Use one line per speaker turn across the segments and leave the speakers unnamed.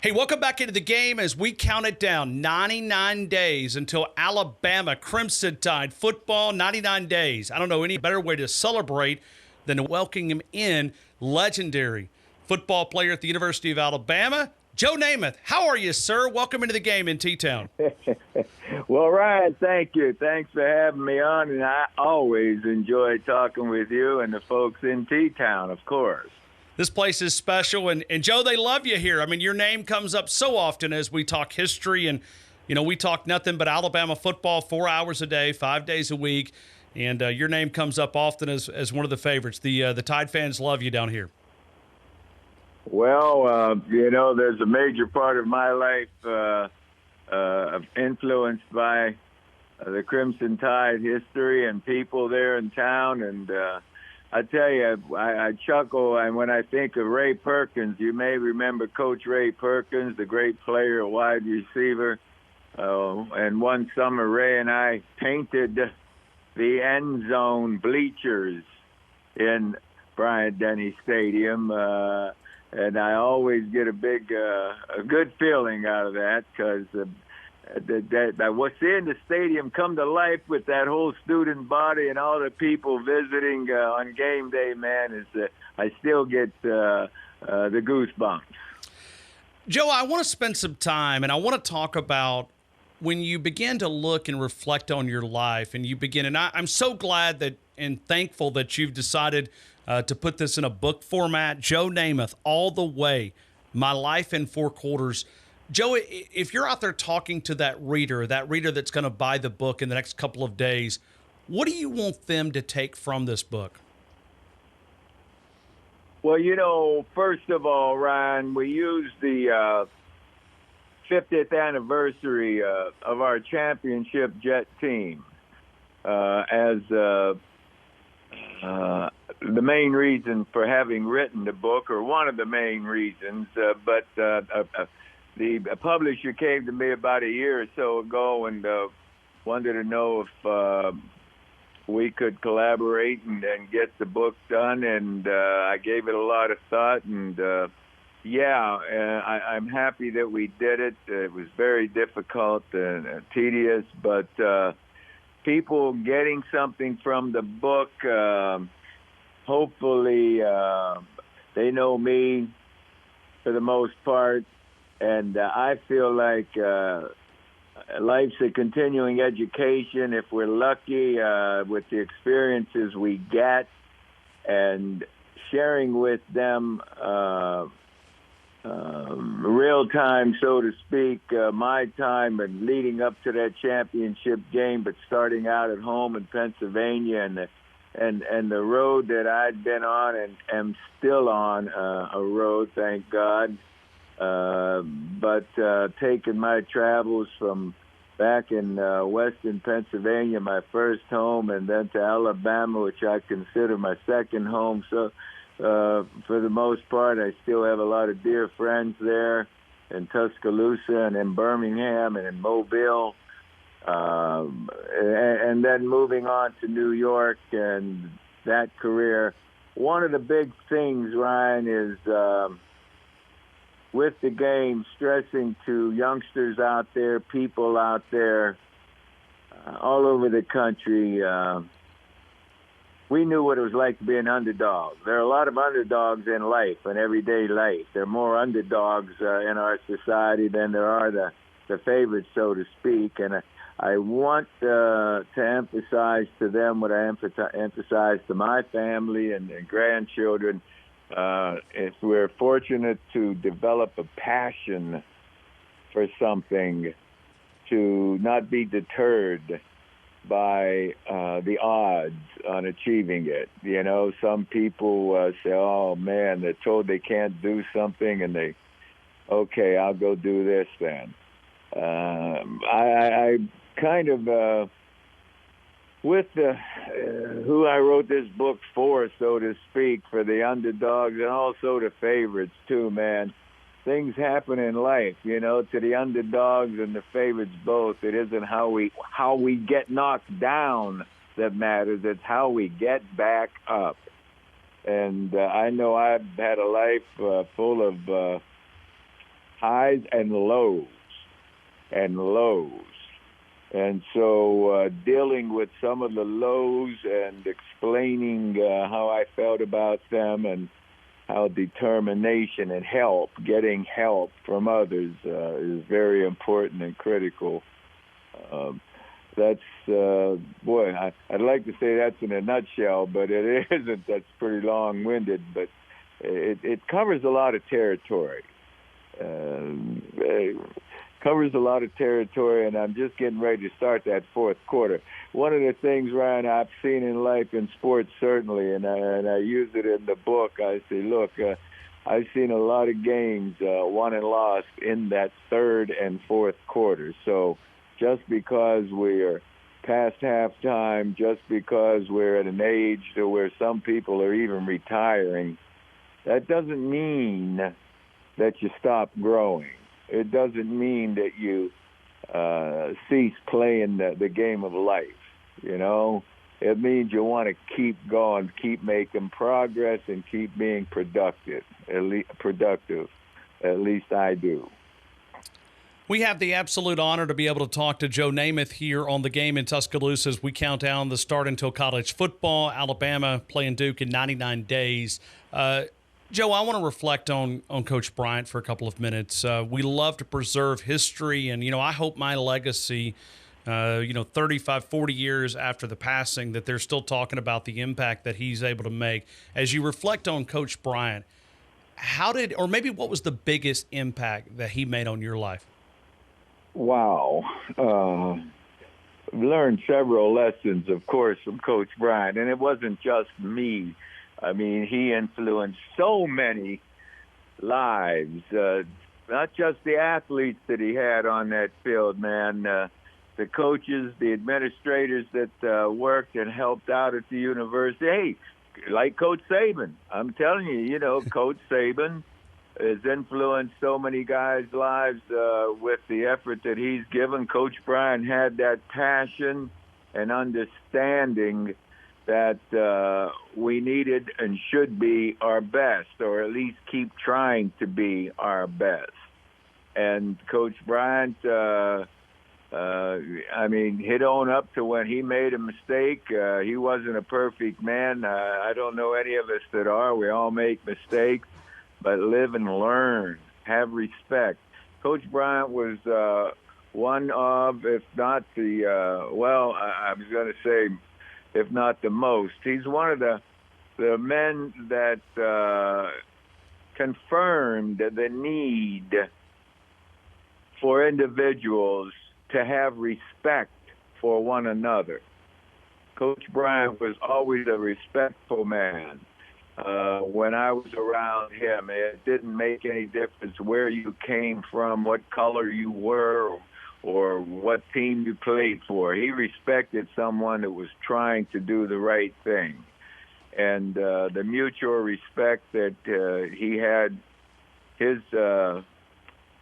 Hey, welcome back into the game as we count it down. 99 days until Alabama Crimson Tide football. 99 days. I don't know any better way to celebrate than to welcome him in. Legendary football player at the University of Alabama, Joe Namath. How are you, sir? Welcome into the game in T-Town.
Well, Ryan, thank you. Thanks for having me on, and I always enjoy talking with you and the folks in T-Town, of course.
This place is special, and Joe, they love you here. I mean, your name comes up so often as we talk history, and, we talk nothing but Alabama football 4 hours a day, 5 days a week, and your name comes up often as one of the favorites. The Tide fans love you down here.
Well, there's a major part of my life influenced by the Crimson Tide history and people there in town, and I tell you, I chuckle, and when I think of Ray Perkins, you may remember Coach Ray Perkins, the great player, wide receiver. And one summer, Ray and I painted the end zone bleachers in Bryant Denny Stadium, and I always get a good feeling out of that because that was seeing the stadium come to life with that whole student body and all the people visiting on game day, man, I still get the goosebumps.
Joe, I want to spend some time, and I want to talk about when you begin to look and reflect on your life, and I'm so glad that and thankful that you've decided to put this in a book format. Joe Namath, All the Way, My Life in Four Quarters. Joe, if you're out there talking to that reader that's going to buy the book in the next couple of days, what do you want them to take from this book?
Well, first of all, Ryan, we used the 50th anniversary of our championship jet team as the main reason for having written the book, or one of the main reasons, but the publisher came to me about a year or so ago and wanted to know if we could collaborate and get the book done. And I gave it a lot of thought. And, I'm happy that we did it. It was very difficult and tedious. But people getting something from the book, hopefully they know me for the most part. And I feel like life's a continuing education if we're lucky with the experiences we get, and sharing with them real time, so to speak, my time and leading up to that championship game, but starting out at home in Pennsylvania and the road that I'd been on and am still on a road, thank God. But taking my travels from back in western Pennsylvania, my first home, and then to Alabama, which I consider my second home. So for the most part, I still have a lot of dear friends there in Tuscaloosa and in Birmingham and in Mobile. And then moving on to New York and that career. One of the big things, Ryan, is with the game, stressing to youngsters out there, people out there, all over the country, we knew what it was like to be an underdog. There are a lot of underdogs in life, in everyday life. There are more underdogs in our society than there are the favorites, so to speak. And I want to emphasize to them what I emphasize to my family and grandchildren. If we're fortunate to develop a passion for something, to not be deterred by the odds on achieving it. Some people say, oh, man, they're told they can't do something, and okay, I'll go do this then. I kind of... with who I wrote this book for, so to speak, for the underdogs and also the favorites too, man. Things happen in life, to the underdogs and the favorites both. It isn't how we get knocked down that matters. It's how we get back up. And I know I've had a life full of highs and lows and lows. And so dealing with some of the lows and explaining how I felt about them and how determination and getting help from others is very important and critical. That's, I'd like to say that's in a nutshell, but it isn't. That's pretty long-winded, but it covers a lot of territory. Covers a lot of territory, and I'm just getting ready to start that fourth quarter. One of the things, Ryan, I've seen in life, in sports certainly, and I use it in the book, I say, look, I've seen a lot of games won and lost in that third and fourth quarter. So just because we're past halftime, just because we're at an age to where some people are even retiring, that doesn't mean that you stop growing. It doesn't mean that you cease playing the game of life, you know. It means you want to keep going, keep making progress, and keep being productive. At least I do.
We have the absolute honor to be able to talk to Joe Namath here on The Game in Tuscaloosa as we count down the start until college football. Alabama playing Duke in 99 days. Joe, I want to reflect on Coach Bryant for a couple of minutes. We love to preserve history, and, I hope my legacy, 35, 40 years after the passing, that they're still talking about the impact that he's able to make. As you reflect on Coach Bryant, what was the biggest impact that he made on your life?
Wow. Learned several lessons, of course, from Coach Bryant, and it wasn't just me. I mean, he influenced so many lives, not just the athletes that he had on that field, man. The coaches, the administrators that worked and helped out at the university. Hey, like Coach Saban. I'm telling you, Coach Saban has influenced so many guys' lives with the effort that he's given. Coach Bryant had that passion and understanding that we needed and should be our best, or at least keep trying to be our best. And Coach Bryant, hit on up to when he made a mistake. He wasn't a perfect man. I don't know any of us that are. We all make mistakes, but live and learn, have respect. Coach Bryant was one of, if not the, I was going to say, if not the most. He's one of the men that confirmed the need for individuals to have respect for one another. Coach Bryant was always a respectful man. When I was around him, it didn't make any difference where you came from, what color you were, or what team you played for. He respected someone that was trying to do the right thing. And the mutual respect that he had his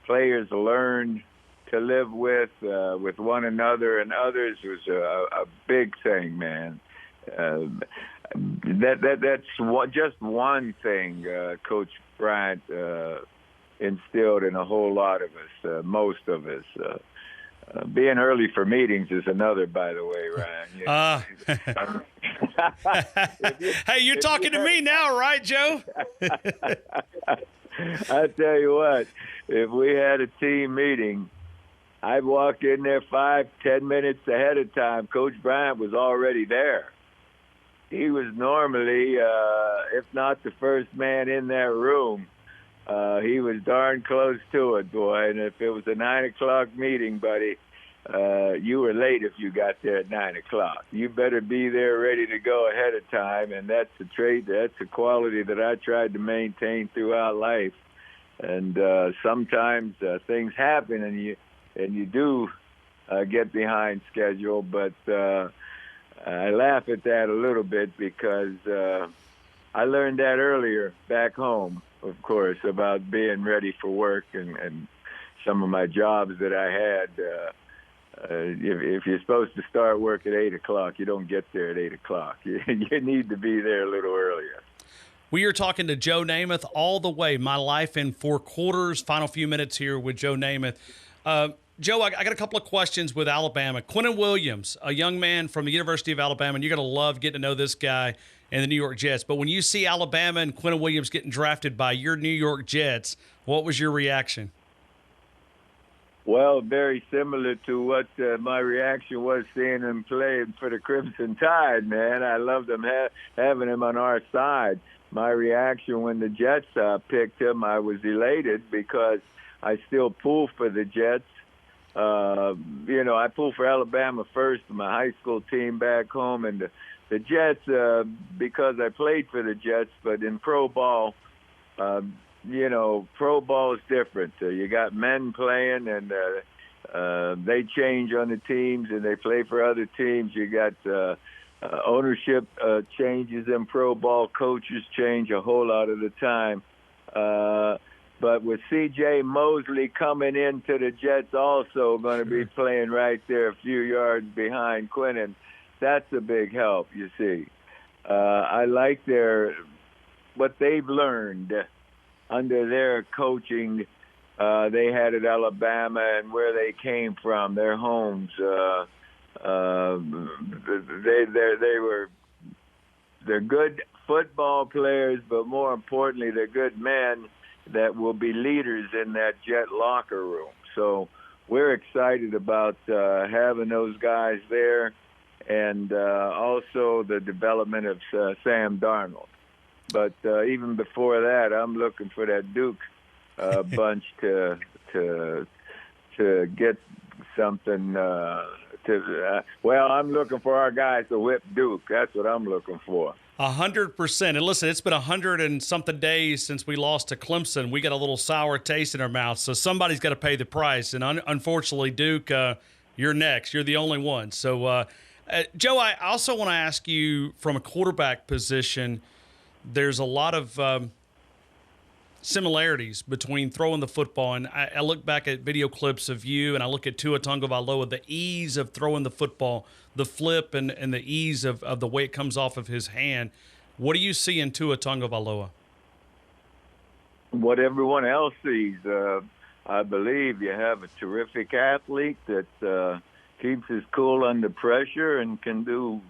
players learned to live with one another and others was a big thing, man. That's just one thing Coach Bryant instilled in a whole lot of us, most of us. Being early for meetings is another, by the way, Ryan.
Hey, you're talking to me now, right, Joe?
I tell you what, if we had a team meeting, I'd walk in there 5-10 minutes ahead of time. Coach Bryant was already there. He was normally, if not the first man in that room, he was darn close to it, boy. And if it was a 9 o'clock meeting, buddy, you were late if you got there at 9 o'clock. You better be there ready to go ahead of time, and that's a trait, that's a quality that I tried to maintain throughout life. And sometimes things happen, and you do get behind schedule, but I laugh at that a little bit because I learned that earlier back home, of course, about being ready for work and some of my jobs that I had. If you're supposed to start work at 8 o'clock, you don't get there at 8 o'clock. You need to be there a little earlier.
We are talking to Joe Namath all the way. My Life in Four Quarters. Final few minutes here with Joe Namath. Joe, I got a couple of questions with Alabama. Quinnen Williams, a young man from the University of Alabama, and you're going to love getting to know this guy and the New York Jets. But when you see Alabama and Quinnen Williams getting drafted by your New York Jets, what was your reaction?
Well, very similar to what my reaction was seeing him play for the Crimson Tide, man. I loved him having him on our side. My reaction when the Jets picked him, I was elated because I still pull for the Jets. I pull for Alabama first, my high school team back home, and the Jets because I played for the Jets. But in pro ball, pro ball is different. You got men playing, and they change on the teams, and they play for other teams. You got ownership changes in pro ball. Coaches change a whole lot of the time. But with C.J. Mosley coming into the Jets also going to be playing right there a few yards behind Quinnen, that's a big help, you see. I like what they've learned under their coaching they had at Alabama and where they came from, their homes. They're good football players, but more importantly, they're good men that will be leaders in that Jet locker room. So we're excited about having those guys there, and also the development of Sam Darnold. But even before that, I'm looking for that Duke bunch to get something. I'm looking for our guys to whip Duke. That's what I'm looking for.
100%. And listen, it's been 100 and something days since we lost to Clemson. We got a little sour taste in our mouth, so somebody's got to pay the price. And unfortunately, Duke, you're next. You're the only one. So, Joe, I also want to ask you from a quarterback position, there's a lot of similarities between throwing the football, and I look back at video clips of you, and I look at Tua Tagovailoa, the ease of throwing the football, the flip, and the ease of the way it comes off of his hand. What do you see in Tua Tagovailoa?
What everyone else sees. I believe you have a terrific athlete that keeps his cool under pressure and can do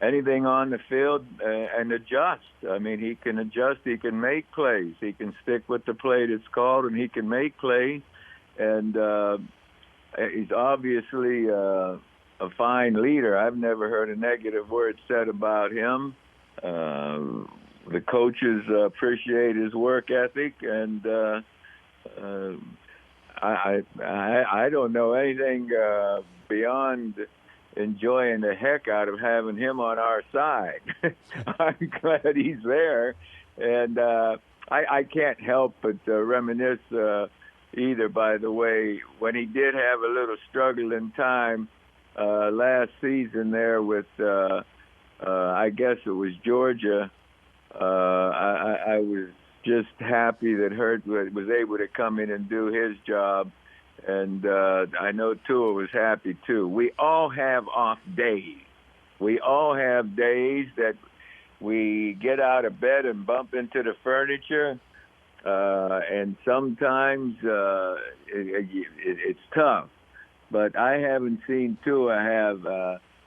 anything on the field and adjust. I mean, he can adjust. He can make plays. He can stick with the play that's called, and he can make plays. And he's obviously a fine leader. I've never heard a negative word said about him. The coaches appreciate his work ethic, and I don't know anything beyond enjoying the heck out of having him on our side. I'm glad he's there, and I can't help but reminisce either, by the way, when he did have a little struggling time last season there with, I guess it was Georgia. I was just happy that Hurt was able to come in and do his job. And I know Tua was happy, too. We all have off days. We all have days that we get out of bed and bump into the furniture. And sometimes it's tough. But I haven't seen Tua have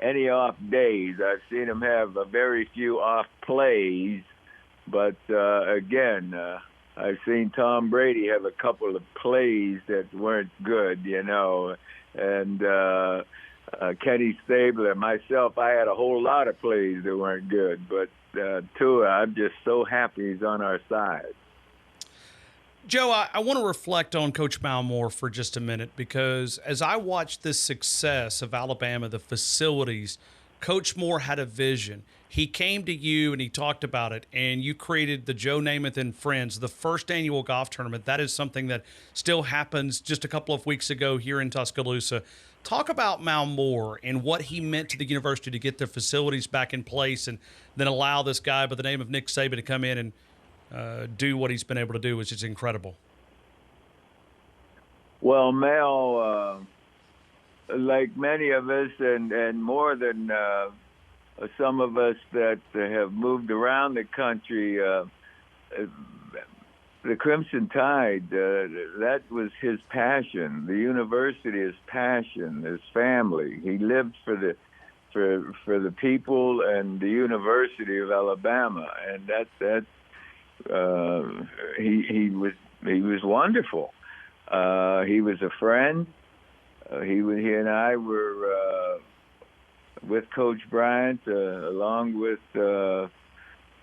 any off days. I've seen him have very few off plays. But, again, I've seen Tom Brady have a couple of plays that weren't good, and Kenny Stabler, myself, I had a whole lot of plays that weren't good. But Tua, I'm just so happy he's on our side.
Joe, I want to reflect on Coach Malmore for just a minute, because as I watched this success of Alabama, the facilities, Coach Moore had a vision. He came to you and he talked about it, and you created the Joe Namath and Friends, the first annual golf tournament. That is something that still happens just a couple of weeks ago here in Tuscaloosa. Talk about Malmore and what he meant to the university to get their facilities back in place and then allow this guy by the name of Nick Saban to come in and do what he's been able to do, which is incredible.
Well, Mel, like many of us and more than some of us that have moved around the country, the Crimson Tide, that was his passion. The university, his passion, his family. He lived for the people and the University of Alabama, and he was wonderful. He was a friend. He and I were with Coach Bryant, along with.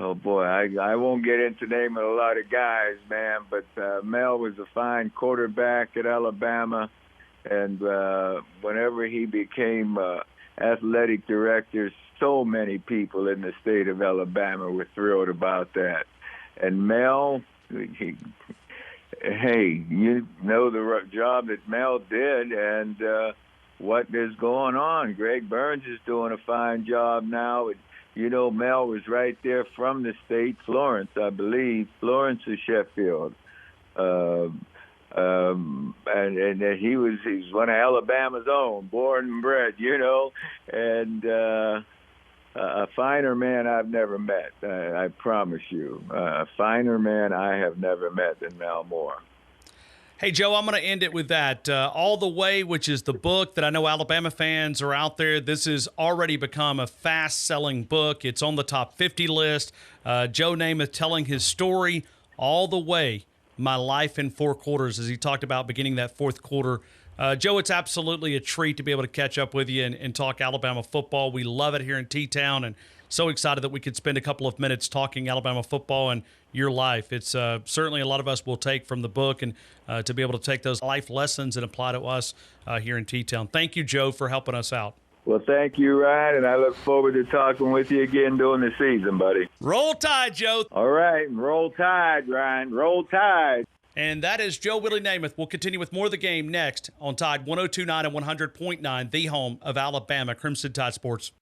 Oh boy, I won't get into naming a lot of guys, man, but Mel was a fine quarterback at Alabama, and whenever he became athletic director, so many people in the state of Alabama were thrilled about that. And Mel, hey, you know the job that Mel did, and what is going on. Greg Burns is doing a fine job now. You know, Mel was right there from the state, Florence, I believe, Florence or Sheffield. And he's one of Alabama's own, born and bred, you know, and a finer man I've never met, I promise you. A finer man I have never met than Mel Moore.
Hey, Joe, I'm going to end it with that. All the Way, which is the book that I know Alabama fans are out there. This has already become a fast-selling book. It's on the top 50 list. Joe Namath telling his story all the way, my life in 4 quarters, as he talked about beginning that fourth quarter. Joe, it's absolutely a treat to be able to catch up with you and talk Alabama football. We love it here in T-Town, and so excited that we could spend a couple of minutes talking Alabama football and your life. It's certainly a lot of us will take from the book, and to be able to take those life lessons and apply to us here in T-Town. Thank you, Joe, for helping us out.
Well, thank you, Ryan, and I look forward to talking with you again during the season, buddy.
Roll Tide, Joe.
All right, roll Tide, Ryan. Roll Tide.
And that is Joe Willie Namath. We'll continue with more of the game next on Tide 102.9 and 100.9, the home of Alabama Crimson Tide Sports.